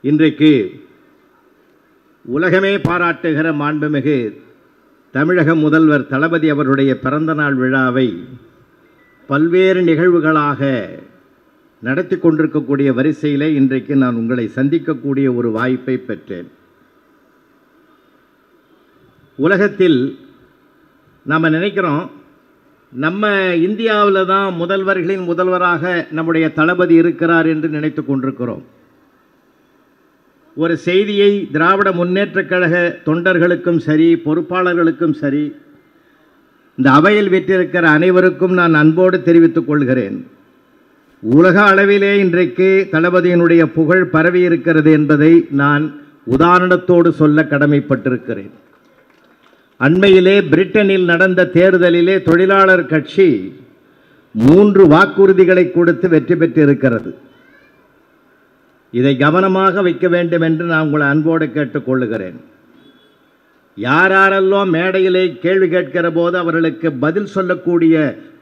இன்றைக்கு உலகமே பாராட்டுகிற மாண்புமிகு தமிழக முதல்வர் தளபதி அவருடைய பிறந்தநாள் விழாவை பல்வேறு நிகழ்வுகளாக நடத்தி கொண்டிருக்கக்கூடிய வரிசையிலே இன்றைக்கு நான் உங்களை சந்திக்கக்கூடிய ஒரு வாய்ப்பை பெற்றேன். உலகத்தில் நாம் நினைக்கிறோம், நம்ம இந்தியாவில் தான் முதல்வர்களின் முதல்வராக நம்முடைய தளபதி இருக்கிறார் என்று நினைத்து கொண்டிருக்கிறோம். ஒரு செய்தியை திராவிட முன்னேற்றக் கழக தொண்டர்களுக்கும் சரி, பொறுப்பாளர்களுக்கும் சரி, இந்த அவையில் வீற்றிருக்கிற அனைவருக்கும் நான் அன்போடு தெரிவித்துக் கொள்கிறேன். உலக அளவிலே இன்றைக்கு தளபதியினுடைய புகழ் பரவி இருக்கிறது என்பதை நான் உதாரணத்தோடு சொல்ல கடமைப்பட்டிருக்கிறேன். அண்மையிலே பிரிட்டனில் நடந்த தேர்தலிலே தொழிலாளர் கட்சி 3 வாக்குறுதிகளை கொடுத்து வெற்றி பெற்றிருக்கிறது. இதை கவனமாக வைக்க வேண்டும் என்று நான் உங்களை அன்போடு கேட்டுக்கொள்ளுகிறேன். யாரெல்லாம் மேடையிலே கேள்வி கேட்கிற போது அவர்களுக்கு பதில் சொல்லக்கூடிய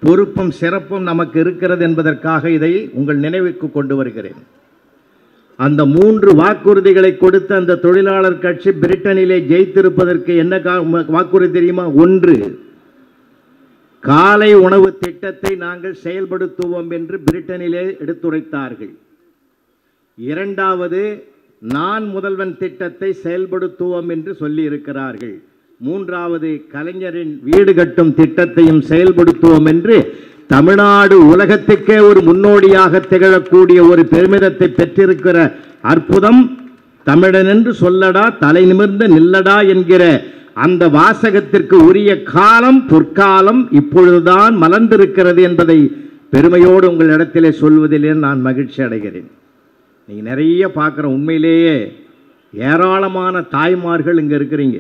பொறுப்பும் சிறப்பும் நமக்கு இருக்கிறது என்பதற்காக இதை உங்கள் நினைவுக்கு கொண்டு வருகிறேன். அந்த 3 வாக்குறுதிகளை கொடுத்து அந்த தொழிலாளர் கட்சி பிரிட்டனிலே ஜெயித்திருப்பதற்கு என்ன வாக்குறுதி தெரியுமா? 1, காலை உணவு திட்டத்தை நாங்கள் செயல்படுத்துவோம் என்று பிரிட்டனிலே எடுத்துரைத்தார்கள். 2வது, நான் முதல்வன் திட்டத்தை செயல்படுத்துவோம் என்று சொல்லியிருக்கிறார்கள். 3வது, கலைஞரின் வீடு கட்டும் திட்டத்தையும் செயல்படுத்துவோம் என்று தமிழ்நாடு உலகத்துக்கே ஒரு முன்னோடியாக திகழக்கூடிய ஒரு பெருமிதத்தை பெற்றிருக்கிற அற்புதம் தமிழன் என்று சொல்லடா, தலை நிமிர்ந்து நில்லடா என்கிற அந்த வாசகத்திற்கு உரிய காலம் பொற்காலம் இப்பொழுதுதான் மலர்ந்திருக்கிறது என்பதை பெருமையோடு உங்களிடத்திலே சொல்வதிலே நான் மகிழ்ச்சி அடைகிறேன். நீங்கள் நிறைய பார்க்குற உண்மையிலேயே ஏராளமான தாய்மார்கள் இங்கே இருக்கிறீங்க.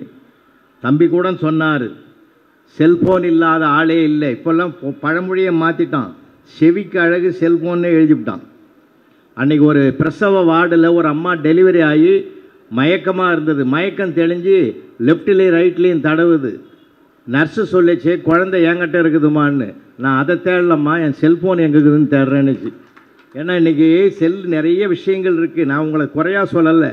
தம்பி கூட சொன்னார், செல்ஃபோன் இல்லாத ஆளே இல்லை. இப்போல்லாம் பழமொழியை மாற்றிட்டான், செவிக்கு அழகு செல்ஃபோன்னு எழுதிவிட்டான். அன்றைக்கி ஒரு பிரசவ வார்டில் ஒரு அம்மா டெலிவரி ஆகி மயக்கமாக இருந்தது. மயக்கம் தெளிஞ்சு லெஃப்ட்லேயும் ரைட்லேயும் தடவுது. நர்ஸு சொல்லிச்சு, குழந்தை என்கிட்ட இருக்குதுமான்னு. நான் அதை தேடலம்மா, என் செல்ஃபோன் எங்கே இருக்குதுன்னு தேடுறேன்னுச்சு. ஏன்னா இன்றைக்கி நிறைய விஷயங்கள் இருக்குது. நான் உங்களை குறையா சொல்லலை.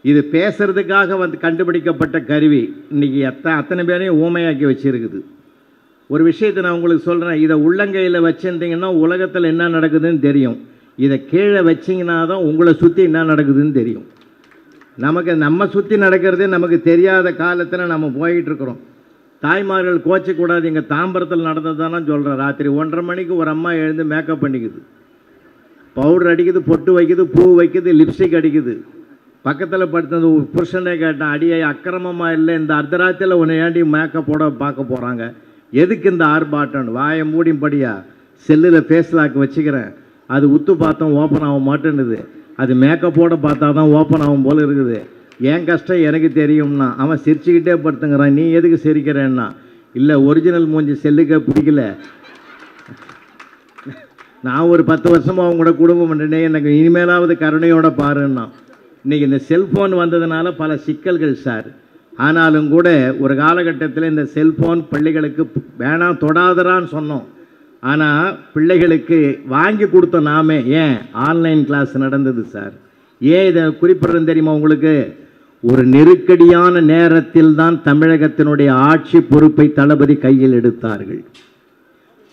இது பேசுகிறதுக்காக கண்டுபிடிக்கப்பட்ட கருவி இன்றைக்கி அத்தனை பேரையும் ஊமையாக்கி வச்சுருக்குது. ஒரு விஷயத்தை நான் உங்களுக்கு சொல்கிறேன், இதை உள்ளங்கையில் வச்சுருந்தீங்கன்னா உலகத்தில் என்ன நடக்குதுன்னு தெரியும். இதை கீழே வச்சிங்கன்னா தான் உங்களை சுற்றி என்ன நடக்குதுன்னு தெரியும். நம்ம சுற்றி நடக்கிறதே நமக்கு தெரியாத காலத்தில் நம்ம போயிட்டுருக்குறோம். தாய்மார்கள் கோச்சக்கூடாது. இங்கே தாம்பரத்தில் நடந்தது தானே சொல்கிறேன். ராத்திரி 1:30 மணிக்கு ஒரு அம்மா எழுந்து மேக்கப் பண்ணிக்குது, பவுடர் அடிக்குது, பொட்டு வைக்குது, பூ வைக்குது, லிப்ஸ்டிக் அடிக்குது. பக்கத்தில் படுத்தது புருஷனே கேட்டான், அடியை அக்கிரமமாக இல்லை, இந்த அர்த்தராத்திரில் உன்னை ஏண்டி மேக்கப்போட பார்க்க போகிறாங்க, எதுக்கு இந்த ஆர்ப்பாட்டம்? வாயை மூடிம்படியா செல்லில் ஃபேஸ்லாக் வச்சுக்கிறேன், அது உத்து பார்த்தோம் ஓப்பன் ஆக மாட்டேன்னுது, அது மேக்கப்போட பார்த்தா தான் ஓப்பன் ஆகும் போல் இருக்குது, என் கஷ்டம் எனக்கு தெரியும்னா. அவன் சிரிச்சுக்கிட்டே படுத்துங்கிறான். நீ எதுக்கு சிரிக்கிறேன்னா, இல்லை ஒரிஜினல் மூஞ்சி செல்லுக்கே பிடிக்கல, நான் ஒரு 10 வருஷமாக அவங்க கூட குடும்பம் பண்ணுறேனே, எனக்கு இனிமேலாவது கருணையோட பாருன்னா. இன்றைக்கி இந்த செல்ஃபோன் வந்ததுனால பல சிக்கல்கள் சார். ஆனாலும் கூட ஒரு காலகட்டத்தில் இந்த செல்ஃபோன் பிள்ளைகளுக்கு வேணாம் தொடாதரான்னு சொன்னோம். ஆனால் பிள்ளைகளுக்கு வாங்கி கொடுத்தோம் நாமே. ஏன்? ஆன்லைன் கிளாஸ் நடந்தது சார். ஏன் இதை குறிப்பிட்றதுன்னு தெரியுமா உங்களுக்கு? ஒரு நெருக்கடியான நேரத்தில் தான் தமிழகத்தினுடைய ஆட்சி பொறுப்பை தளபதி கையில் எடுத்தார்கள்.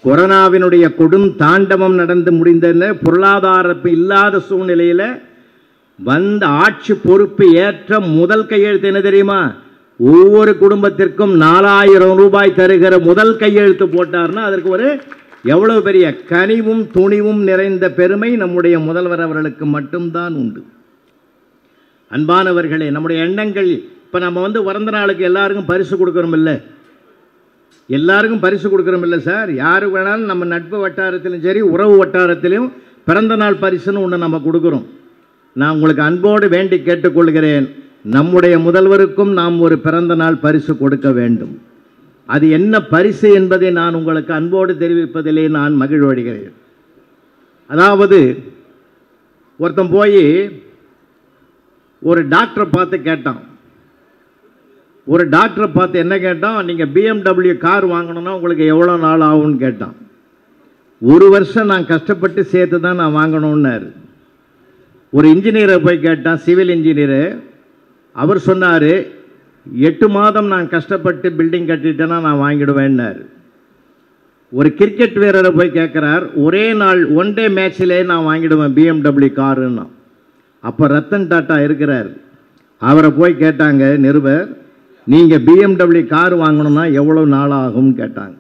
கொரோனாவினுடைய கொடும் தாண்டவம் நடந்து முடிந்த பொருளாதார இல்லாத சூழ்நிலையில் வந்த ஆட்சி பொறுப்பு ஏற்ற முதல் கையெழுத்து என்ன தெரியுமா? ஒவ்வொரு குடும்பத்திற்கும் 4000 ரூபாய் தருகிற முதல் கையெழுத்து போட்டார்னா அதற்கு ஒரு எவ்வளவு பெரிய கனிவும் துணிவும் நிறைந்த பெருமை நம்முடைய முதல்வர் அவர்களுக்கு மட்டும்தான் உண்டு. அன்பானவர்களே, நம்முடைய எண்ணங்கள் இப்போ நம்ம பிறந்த நாளுக்கு எல்லாருக்கும் பரிசு கொடுக்குறோம் இல்லை? எல்லாருக்கும் பரிசு கொடுக்குறோம் இல்லை சார்? யாருக்கு வேணாலும் நம்ம நட்பு வட்டாரத்திலும் சரி, உறவு வட்டாரத்திலும் பிறந்த நாள் பரிசுன்னு ஒன்று நம்ம கொடுக்குறோம். நான் உங்களுக்கு அன்போடு வேண்டி கேட்டுக்கொள்கிறேன், நம்முடைய முதல்வருக்கும் நாம் ஒரு பிறந்த நாள் பரிசு கொடுக்க வேண்டும். அது என்ன பரிசு என்பதை நான் உங்களுக்கு அன்போடு தெரிவிப்பதிலே நான் மகிழ்வடைகிறேன். அதாவது ஒருத்தன் போய் ஒரு டாக்டரை பார்த்து கேட்டான். ஒரு டாக்டரை பார்த்து என்ன கேட்டான்? நீங்கள் BMW கார் வாங்கணும்னா உங்களுக்கு எவ்வளோ நாள் ஆகும்னு கேட்டான். 1 வருஷம் நான் கஷ்டப்பட்டு சேர்த்து தான் நான் வாங்கணும்னாரு. ஒரு இன்ஜினியரை போய் கேட்டான், சிவில் இன்ஜினியரு. அவர் சொன்னார், 8 மாதம் நான் கஷ்டப்பட்டு பில்டிங் கட்டிட்டேன்னா நான் வாங்கிடுவேன்னாரு. ஒரு கிரிக்கெட் வீரரை போய் கேட்குறார், ஒரே நாள் 1 டே மேட்ச்சிலே நான் வாங்கிடுவேன் BMW காருன்னா. அப்போ ரத்தன் டாட்டா இருக்கிறார். அவரை போய் கேட்டாங்க நிருபர், நீங்கள் BMW கார் வாங்கணும்னா எவ்வளோ நாள் ஆகும்னு கேட்டாங்க.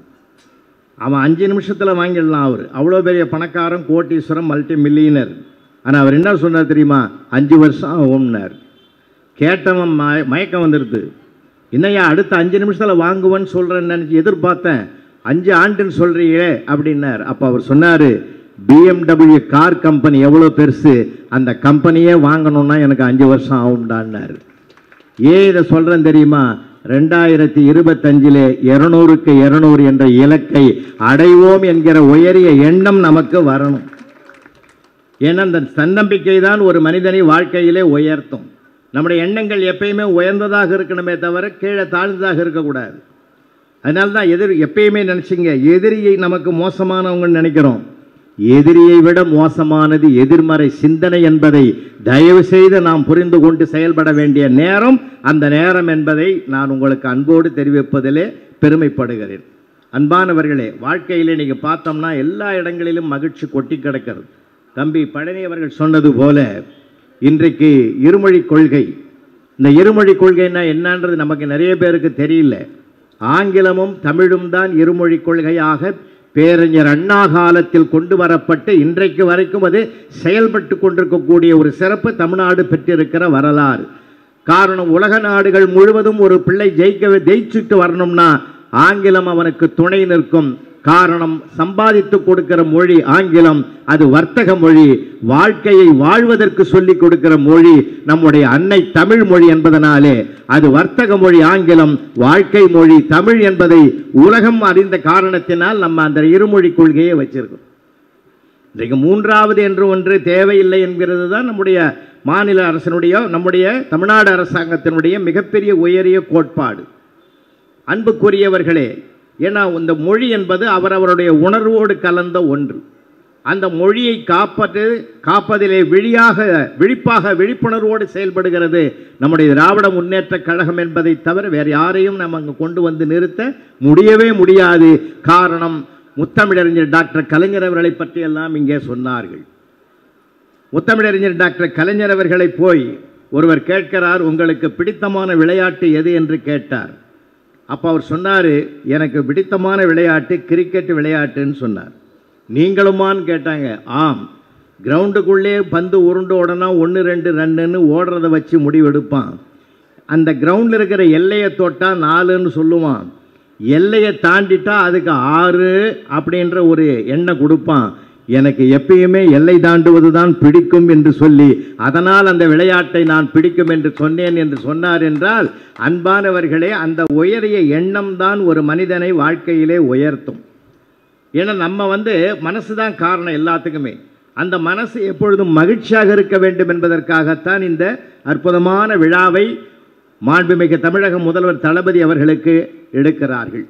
அவன் 5 நிமிஷத்தில் வாங்கிடலாம். அவர் அவ்வளோ பெரிய பணக்காரன், கோட்டீஸ்வரம், மல்டி மில்லியனர். ஆனால் அவர் என்ன சொன்னார் தெரியுமா? 5 வருஷம் ஆகும்னார். கேட்டவன் மயக்கம் வந்துடுது. என்னையா அடுத்த 5 நிமிஷத்தில் வாங்குவேன்னு சொல்கிறேன்னு நினச்சி எதிர்பார்த்தேன், 5 ஆண்டுன்னு சொல்கிறீங்களே அப்படின்னார். அப்போ அவர் சொன்னார், BMW கார் கம்பெனி எவ்வளோ பெருசு, அந்த கம்பெனியே வாங்கணும்னா எனக்கு 5 வருஷம் ஆகும்டான்னார். ஏன் இதை சொல்கிறேன் தெரியுமா? 2025 200க்கு 200 என்ற இலக்கை அடைவோம் என்கிற உயரிய எண்ணம் நமக்கு வரணும். ஏன்னா அந்த தன்னம்பிக்கை தான் ஒரு மனிதனை வாழ்க்கையிலே உயர்த்தும். நம்முடைய எண்ணங்கள் எப்பயுமே உயர்ந்ததாக இருக்கணுமே தவிர கீழே தாழ்ந்ததாக இருக்கக்கூடாது. அதனால தான் எப்பயுமே நினச்சிங்க, எதிரியை நமக்கு மோசமானவங்கன்னு நினைக்கிறோம். எதிரியை விட மோசமானது எதிர்மறை சிந்தனை என்பதை தயவு செய்து நாம் புரிந்து கொண்டு செயல்பட வேண்டிய நேரம் அந்த நேரம் என்பதை நான் உங்களுக்கு அன்போடு தெரிவிப்பதிலே பெருமைப்படுகிறேன். அன்பானவர்களே, வாழ்க்கையிலே நீங்கள் பார்த்தோம்னா எல்லா இடங்களிலும் மகிழ்ச்சி கொட்டி கிடக்கிறது. தம்பி பழனி அவர்கள் சொன்னது போல இன்றைக்கு இருமொழி கொள்கை, இந்த இருமொழி கொள்கைன்னா என்னன்றது நமக்கு நிறைய பேருக்கு தெரியல. ஆங்கிலமும் தமிழும் தான் இருமொழி கொள்கையாக பேரறிஞர் அண்ணா காலத்தில் கொண்டு வரப்பட்டு இன்றைக்கு வரைக்கும் அது செயல்பட்டு கொண்டிருக்கக்கூடிய ஒரு சிறப்பு தமிழ்நாடு பெற்றிருக்கிற வரலாறு. காரணம், உலக நாடுகள் முழுவதும் ஒரு பிள்ளை ஜெயிச்சுட்டு வரணும்னா ஆங்கிலம் அவனுக்கு துணை நிற்கும். காரணம், சம்பாதித்து கொடுக்கிற மொழி ஆங்கிலம், அது வர்த்தக மொழி. வாழ்க்கையை வாழ்வதற்கு சொல்லிக் கொடுக்கிற மொழி நம்முடைய அன்னை தமிழ் மொழி என்பதனாலே அது வர்த்தக மொழி ஆங்கிலம், வாழ்க்கை மொழி தமிழ் என்பதை உலகம் அறிந்த காரணத்தினால் நம்ம அந்த இருமொழி கொள்கையை வச்சிருக்கோம். இன்றைக்கு 3வது என்று ஒன்று தேவையில்லை என்கிறது தான் நம்முடைய மாநில அரசினுடைய, நம்முடைய தமிழ்நாடு அரசாங்கத்தினுடைய மிகப்பெரிய உயரிய கோட்பாடு. அன்புக்குரியவர்களே, ஏன்னா இந்த மொழி என்பது அவரவருடைய உணர்வோடு கலந்த ஒன்று. அந்த மொழியை காப்பதிலே விழிப்புணர்வோடு செயல்படுகிறது நம்முடைய திராவிட முன்னேற்ற கழகம் என்பதை தவிர வேறு யாரையும் நம்ம அங்கே கொண்டு வந்து நிறுத்த முடியவே முடியாது. காரணம், முத்தமிழறிஞர் டாக்டர் கலைஞர் அவர்களை பற்றியெல்லாம் இங்கே சொன்னார்கள். முத்தமிழறிஞர் டாக்டர் கலைஞர் அவர்களை போய் ஒருவர் கேட்கிறார், உங்களுக்கு பிடித்தமான விளையாட்டு எது என்று கேட்டார். அப்போ அவர் சொன்னார், எனக்கு பிடித்தமான விளையாட்டு கிரிக்கெட் விளையாட்டுன்னு சொன்னார். நீங்களுமான்னு கேட்டாங்க. ஆம், கிரவுண்டுக்குள்ளே பந்து உருண்டு உடனே 1-2 ரன்னுன்னு ஓடுறதை வச்சு முடிவெடுப்பான். அந்த கிரவுண்டில் இருக்கிற எல்லையை தொட்டால் 4ன்னு சொல்லுவான். எல்லையை தாண்டிட்டா அதுக்கு 6 அப்படின்ற ஒரு எண்ணை கொடுப்பான். எனக்கு எப்பயுமே எல்லை தாண்டுவது தான் பிடிக்கும் என்று சொல்லி அதனால் அந்த விளையாட்டை நான் பிடிக்கும் என்று சொன்னேன் என்று சொன்னார். என்றால் அன்பானவர்களே, அந்த உயரிய எண்ணம் தான் ஒரு மனிதனை வாழ்க்கையிலே உயர்த்தும். ஏன்னா நம்ம மனசு தான் காரணம் எல்லாத்துக்குமே. அந்த மனசு எப்பொழுதும் மகிழ்ச்சியாக இருக்க வேண்டும் என்பதற்காகத்தான் இந்த அற்புதமான விழாவை மாண்புமிகு தமிழக முதல்வர் தளபதி அவர்களுக்கு எடுக்கிறார்கள்.